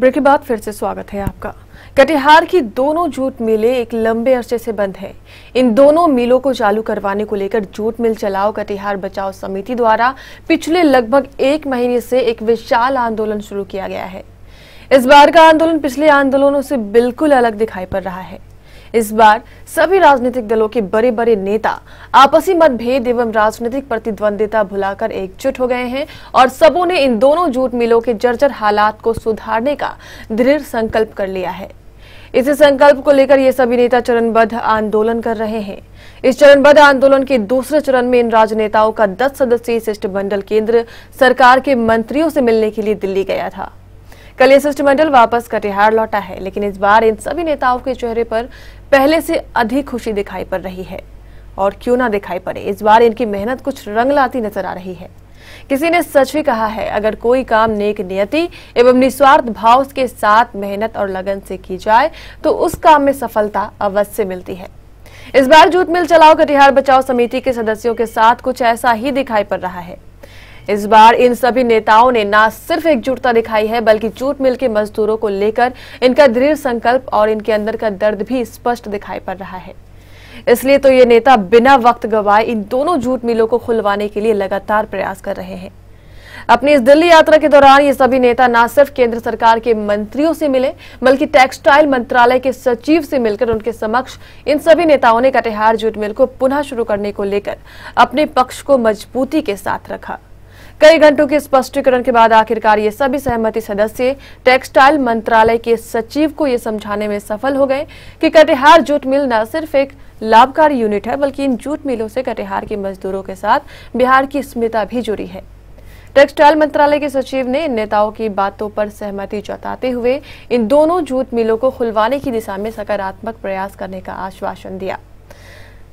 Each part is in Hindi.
ब्रेक के बाद फिर से स्वागत है आपका। कटिहार की दोनों जूट मिलें एक लंबे अरसे से बंद है। इन दोनों मिलों को चालू करवाने को लेकर जूट मिल चलाओ कटिहार बचाओ समिति द्वारा पिछले लगभग 1 महीने से एक विशाल आंदोलन शुरू किया गया है। इस बार का आंदोलन पिछले आंदोलनों से बिल्कुल अलग दिखाई पड़ रहा है। इस बार सभी राजनीतिक दलों के बड़े बड़े नेता आपसी मतभेद एवं राजनीतिक प्रतिद्वंदिता भुलाकर एकजुट हो गए हैं और सबों ने इन दोनों जूट मिलों के जर्जर हालात को सुधारने का दृढ़ संकल्प कर लिया है। इस संकल्प को लेकर ये सभी नेता चरणबद्ध आंदोलन कर रहे हैं। इस चरणबद्ध आंदोलन के दूसरे चरण में इन राजनेताओं का 10 सदस्यीय शिष्टमंडल केंद्र सरकार के मंत्रियों से मिलने के लिए दिल्ली गया था। कल ये शिष्टमंडल वापस कटिहार लौटा है, लेकिन इस बार इन सभी नेताओं के चेहरे पर पहले से अधिक खुशी दिखाई पड़ रही है। और क्यों ना दिखाई पड़े, इस बार इनकी मेहनत कुछ रंग लाती नजर आ रही है। किसी ने सच भी कहा है, अगर कोई काम नेक नियति एवं निस्वार्थ भाव के साथ मेहनत और लगन से की जाए तो उस काम में सफलता अवश्य मिलती है। इस बार जूट मिल चलाओ कटिहार बचाओ समिति के सदस्यों के साथ कुछ ऐसा ही दिखाई पड़ रहा है। इस बार इन सभी नेताओं ने न सिर्फ एकजुटता दिखाई है, बल्कि जूट मिल के मजदूरों को लेकर इनका दृढ़ संकल्प और इनके अंदर का दर्द भी स्पष्ट दिखाई पड़ रहा है। इसलिए तो ये नेता बिना वक्त गवाए इन दोनों जूट मिलों को खुलवाने के लिए लगातार प्रयास कर रहे हैं। अपनी इस दिल्ली यात्रा के दौरान ये सभी नेता न सिर्फ केंद्र सरकार के मंत्रियों से मिले, बल्कि टेक्सटाइल मंत्रालय के सचिव से मिलकर उनके समक्ष इन सभी नेताओं ने कटिहार जूट मिल को पुनः शुरू करने को लेकर अपने पक्ष को मजबूती के साथ रखा। कई घंटों के स्पष्टीकरण के बाद आखिरकार ये सभी सहमति सदस्य टेक्सटाइल मंत्रालय के सचिव को ये समझाने में सफल हो गए कि कटिहार जूट मिल न सिर्फ एक लाभकारी यूनिट है, बल्कि इन जूट मिलों से कटिहार के मजदूरों के साथ बिहार की अस्मिता भी जुड़ी है। टेक्सटाइल मंत्रालय के सचिव ने इन नेताओं की बातों पर सहमति जताते हुए इन दोनों जूट मिलों को खुलवाने की दिशा में सकारात्मक प्रयास करने का आश्वासन दिया।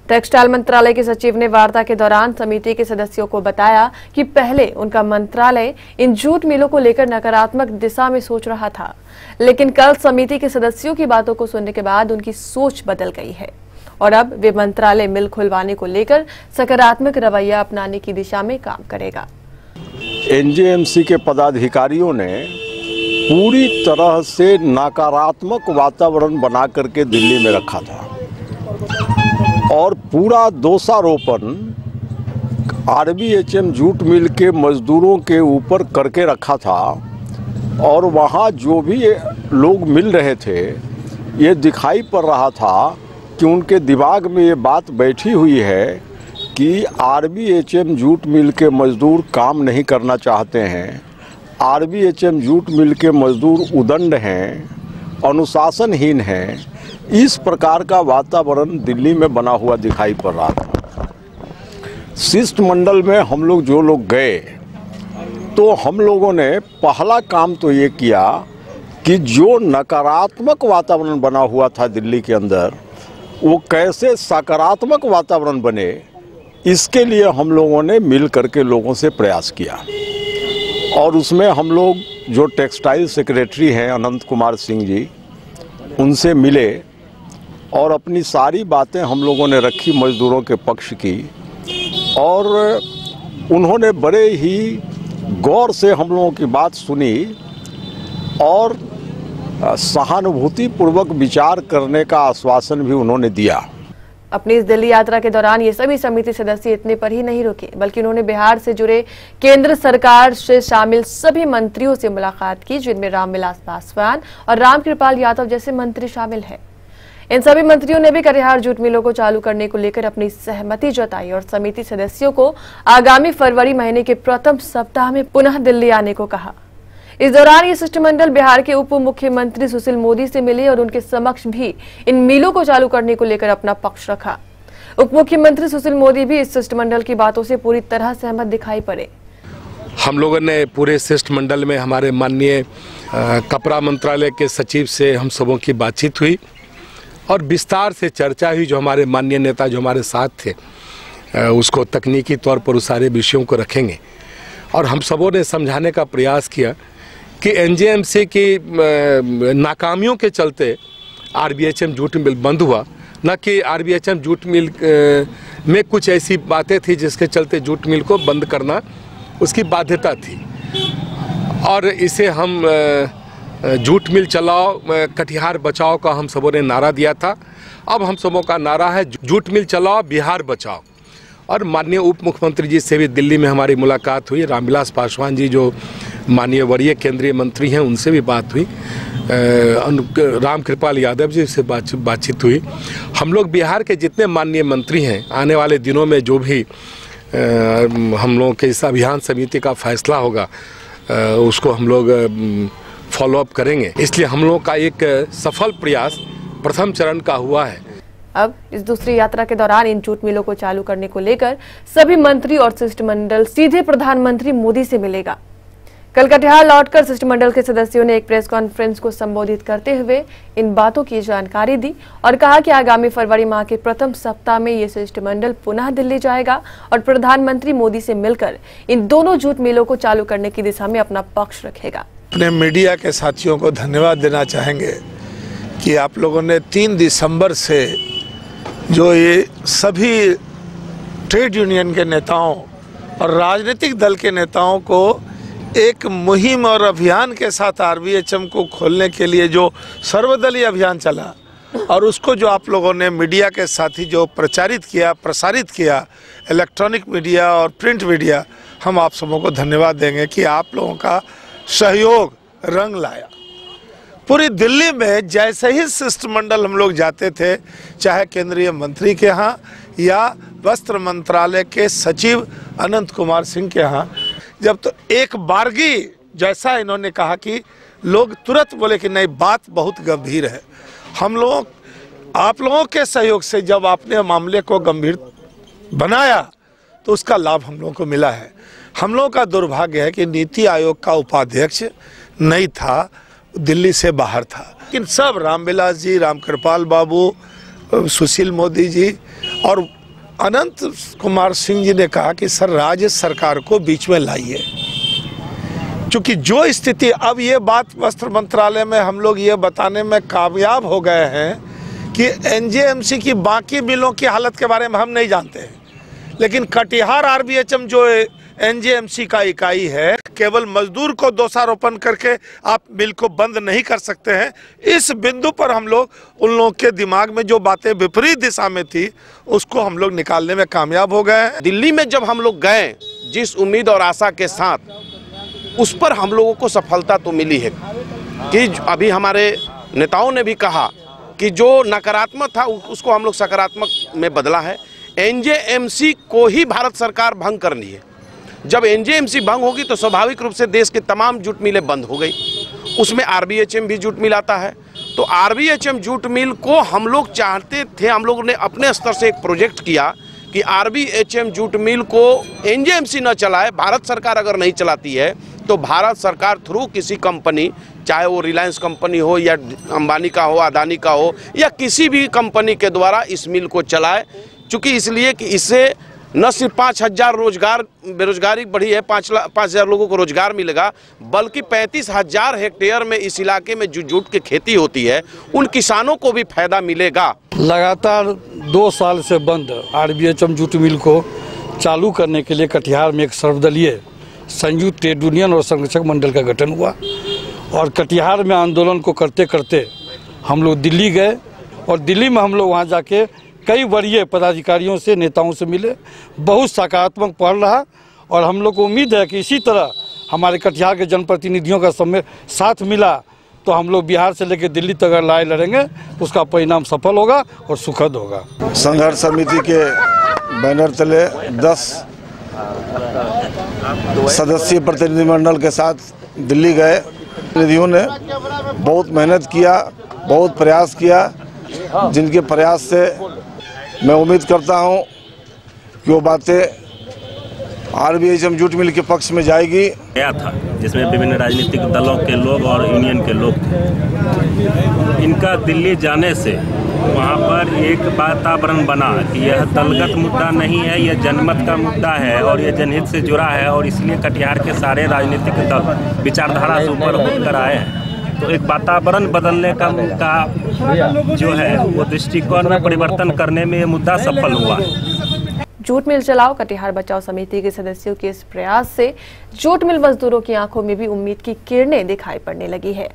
टेक्सटाइल मंत्रालय के सचिव ने वार्ता के दौरान समिति के सदस्यों को बताया कि पहले उनका मंत्रालय इन जूट मिलों को लेकर नकारात्मक दिशा में सोच रहा था, लेकिन कल समिति के सदस्यों की बातों को सुनने के बाद उनकी सोच बदल गई है और अब वे मंत्रालय मिल खुलवाने को लेकर सकारात्मक रवैया अपनाने की दिशा में काम करेगा। एनजेएमसी के पदाधिकारियों ने पूरी तरह से नकारात्मक वातावरण बना करके दिल्ली में रखा था और पूरा दोषारोपण आरबीएचएम जूट मिल के मजदूरों के ऊपर करके रखा था। और वहाँ जो भी लोग मिल रहे थे, ये दिखाई पड़ रहा था कि उनके दिमाग में ये बात बैठी हुई है कि आरबीएचएम जूट मिल के मजदूर काम नहीं करना चाहते हैं, आरबीएचएम जूट मिल के मजदूर उदंड हैं, अनुशासनहीन हैं। इस प्रकार का वातावरण दिल्ली में बना हुआ दिखाई पड़ रहा था। शिष्टमंडल में हम लोग जो लोग गए तो हम लोगों ने पहला काम तो ये किया कि जो नकारात्मक वातावरण बना हुआ था दिल्ली के अंदर, वो कैसे सकारात्मक वातावरण बने, इसके लिए हम लोगों ने मिल करके लोगों से प्रयास किया। और उसमें हम लोग जो टेक्सटाइल सेक्रेटरी हैं अनंत कुमार सिंह जी, उनसे मिले और अपनी सारी बातें हम लोगों ने रखी मजदूरों के पक्ष की। और उन्होंने बड़े ही गौर से हम लोगों की बात सुनी और सहानुभूतिपूर्वक विचार करने का आश्वासन भी उन्होंने दिया। अपनी इस दिल्ली यात्रा के दौरान ये सभी समिति सदस्य इतने पर ही नहीं रुके, बल्कि उन्होंने बिहार से जुड़े केंद्र सरकार से शामिल सभी मंत्रियों से मुलाकात की, जिनमें रामविलास पासवान और रामकृपाल यादव जैसे मंत्री शामिल हैं। इन सभी मंत्रियों ने भी कटिहार जूट मिलों को चालू करने को लेकर अपनी सहमति जताई और समिति सदस्यों को आगामी फरवरी महीने के प्रथम सप्ताह में पुनः दिल्ली आने को कहा। इस दौरान ये शिष्टमंडल बिहार के उप मुख्यमंत्री सुशील मोदी से मिले और उनके समक्ष भी इन मिलों को चालू करने को लेकर अपना पक्ष रखा। उप मुख्यमंत्री सुशील मोदी भी इस शिष्टमंडल की बातों से पूरी तरह सहमत दिखाई पड़े। हम लोगों ने पूरे शिष्टमंडल में हमारे माननीय कपड़ा मंत्रालय के सचिव से हम सबों की बातचीत हुई और विस्तार से चर्चा हुई। जो हमारे माननीय नेता जो हमारे साथ थे, उसको तकनीकी तौर पर उस सारे विषयों को रखेंगे और हम सबों ने समझाने का प्रयास किया कि एनजेएमसी की नाकामियों के चलते आरबीएचएम जूट मिल बंद हुआ, न कि आरबीएचएम जूट मिल में कुछ ऐसी बातें थी जिसके चलते जूट मिल को बंद करना उसकी बाध्यता थी। और इसे हम जूट मिल चलाओ कटिहार बचाओ का हम सबों ने नारा दिया था। अब हम सबों का नारा है जूट मिल चलाओ बिहार बचाओ। और माननीय उप मुख्यमंत्री जी से भी दिल्ली में हमारी मुलाकात हुई। रामविलास पासवान जी जो माननीय वरीय केंद्रीय मंत्री हैं उनसे भी बात हुई। रामकृपाल यादव जी से बातचीत हुई। हम लोग बिहार के जितने माननीय मंत्री हैं आने वाले दिनों में जो भी हम लोगों के इस अभियान समिति का फैसला होगा उसको हम लोग फॉलोअप करेंगे। इसलिए हम लोगों का एक सफल प्रयास प्रथम चरण का हुआ है। अब इस दूसरी यात्रा के दौरान इन जूट मिलों को चालू करने को लेकर सभी मंत्री और शिष्टमंडल सीधे प्रधानमंत्री मोदी से मिलेगा। कल कटिहार लौटकर शिष्टमंडल के सदस्यों ने एक प्रेस कॉन्फ्रेंस को संबोधित करते हुए इन बातों की जानकारी दी और कहा कि आगामी फरवरी माह के प्रथम सप्ताह में ये शिष्टमंडल पुनः दिल्ली जाएगा और प्रधानमंत्री मोदी से मिलकर इन दोनों जूट मिलों को चालू करने की दिशा में अपना पक्ष रखेगा। अपने मीडिया के साथियों को धन्यवाद देना चाहेंगे कि आप लोगों ने 3 दिसंबर से जो ये सभी ट्रेड यूनियन के नेताओं और राजनीतिक दल के नेताओं को एक मुहिम और अभियान के साथ RBHM को खोलने के लिए जो सर्वदलीय अभियान चला और उसको जो आप लोगों ने मीडिया के साथ ही जो प्रचारित किया, प्रसारित किया, इलेक्ट्रॉनिक मीडिया और प्रिंट मीडिया, हम आप सबों को धन्यवाद देंगे कि आप लोगों का सहयोग रंग लाया। पूरी दिल्ली में जैसे ही शिष्टमंडल हम लोग जाते थे, चाहे केंद्रीय मंत्री के यहाँ या वस्त्र मंत्रालय के सचिव अनंत कुमार सिंह के यहाँ, जब तो एक बारगी जैसा इन्होंने कहा कि लोग तुरंत बोले कि नहीं, बात बहुत गंभीर है। हम लोग आप लोगों के सहयोग से जब आपने मामले को गंभीर बनाया तो उसका लाभ हम लोगों को मिला है। हम लोगों का दुर्भाग्य है कि नीति आयोग का उपाध्यक्ष नहीं था, दिल्ली से बाहर था। लेकिन सब रामविलास जी, रामकृपाल बाबू, सुशील मोदी जी और अनंत कुमार सिंह जी ने कहा कि सर राज्य सरकार को बीच में लाइए, क्योंकि जो स्थिति अब ये बात वस्त्र मंत्रालय में हम लोग ये बताने में कामयाब हो गए हैं कि NJMC की बाकी मिलों की हालत के बारे में हम नहीं जानते हैं, लेकिन कटिहार RBHM जो NJMC का इकाई है, केवल मजदूर को दोषारोपण करके आप मिल को बंद नहीं कर सकते हैं। इस बिंदु पर हम लोग उन लोगों के दिमाग में जो बातें विपरीत दिशा में थी उसको हम लोग निकालने में कामयाब हो गए हैं। दिल्ली में जब हम लोग गए जिस उम्मीद और आशा के साथ, उस पर हम लोगों को सफलता तो मिली है कि अभी हमारे नेताओं ने भी कहा कि जो नकारात्मक था उसको हम लोग सकारात्मक में बदला है। NJMC को ही भारत सरकार भंग कर ली है। जब NJMC भंग होगी तो स्वाभाविक रूप से देश के तमाम जूट मिलें बंद हो गई, उसमें RBHM भी जूट मिल आता है। तो RBHM जूट मिल को हम लोग चाहते थे, हम लोगों ने अपने स्तर से एक प्रोजेक्ट किया कि RBHM जूट मिल को NJMC न चलाए, भारत सरकार अगर नहीं चलाती है तो भारत सरकार थ्रू किसी कंपनी, चाहे वो रिलायंस कंपनी हो या अंबानी का हो, अदानी का हो या किसी भी कंपनी के द्वारा इस मिल को चलाए। चूँकि इसलिए कि इससे न सिर्फ 5,000 रोजगार, बेरोजगारी बढ़ी है, 5,000 लोगों को रोजगार मिलेगा, बल्कि 35,000 हेक्टेयर में इस इलाके में जो जूट की खेती होती है उन किसानों को भी फायदा मिलेगा। लगातार 2 साल से बंद RBHM जूट मिल को चालू करने के लिए कटिहार में एक सर्वदलीय संयुक्त ट्रेड यूनियन और संरक्षक मंडल का गठन हुआ और कटिहार में आंदोलन को करते करते हम लोग दिल्ली गए और दिल्ली में हम लोग वहाँ जाके कई वरीय पदाधिकारियों से, नेताओं से मिले। बहुत सकारात्मक पहल रहा और हम लोग को उम्मीद है कि इसी तरह हमारे कटिहार के जनप्रतिनिधियों का साथ मिला तो हम लोग बिहार से लेकर दिल्ली तक अगर लड़ाई लड़ेंगे तो उसका परिणाम सफल होगा और सुखद होगा। संघर्ष समिति के बैनर तले 10 सदस्यीय प्रतिनिधिमंडल के साथ दिल्ली गए। प्रतिनिधियों ने बहुत मेहनत किया, बहुत प्रयास किया, जिनके प्रयास से मैं उम्मीद करता हूं कि वो बातें RBHM जूट मिल के पक्ष में जाएगी। गया था जिसमें विभिन्न राजनीतिक दलों के लोग और यूनियन के लोग थे। इनका दिल्ली जाने से वहाँ पर एक वातावरण बना कि यह दलगत मुद्दा नहीं है, यह जनमत का मुद्दा है और यह जनहित से जुड़ा है और इसलिए कटिहार के सारे राजनीतिक दल विचारधारा से ऊपर होकर आए हैं। तो एक वातावरण बदलने का जो है वो दृष्टिकोण में परिवर्तन करने में ये मुद्दा सफल हुआ। जूट मिल चलाओ कटिहार बचाओ समिति के सदस्यों के इस प्रयास से जूट मिल मजदूरों की आंखों में भी उम्मीद की किरणें दिखाई पड़ने लगी है।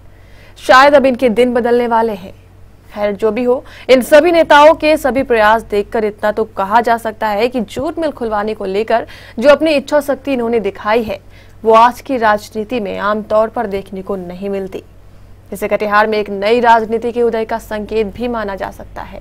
शायद अब इनके दिन बदलने वाले हैं। खैर जो भी हो, इन सभी नेताओं के सभी प्रयास देखकर इतना तो कहा जा सकता है कि जूट मिल खुलवाने को लेकर जो अपनी इच्छा शक्ति इन्होंने दिखाई है वो आज की राजनीति में आमतौर पर देखने को नहीं मिलती। इसे कटिहार में एक नई राजनीति के उदय का संकेत भी माना जा सकता है।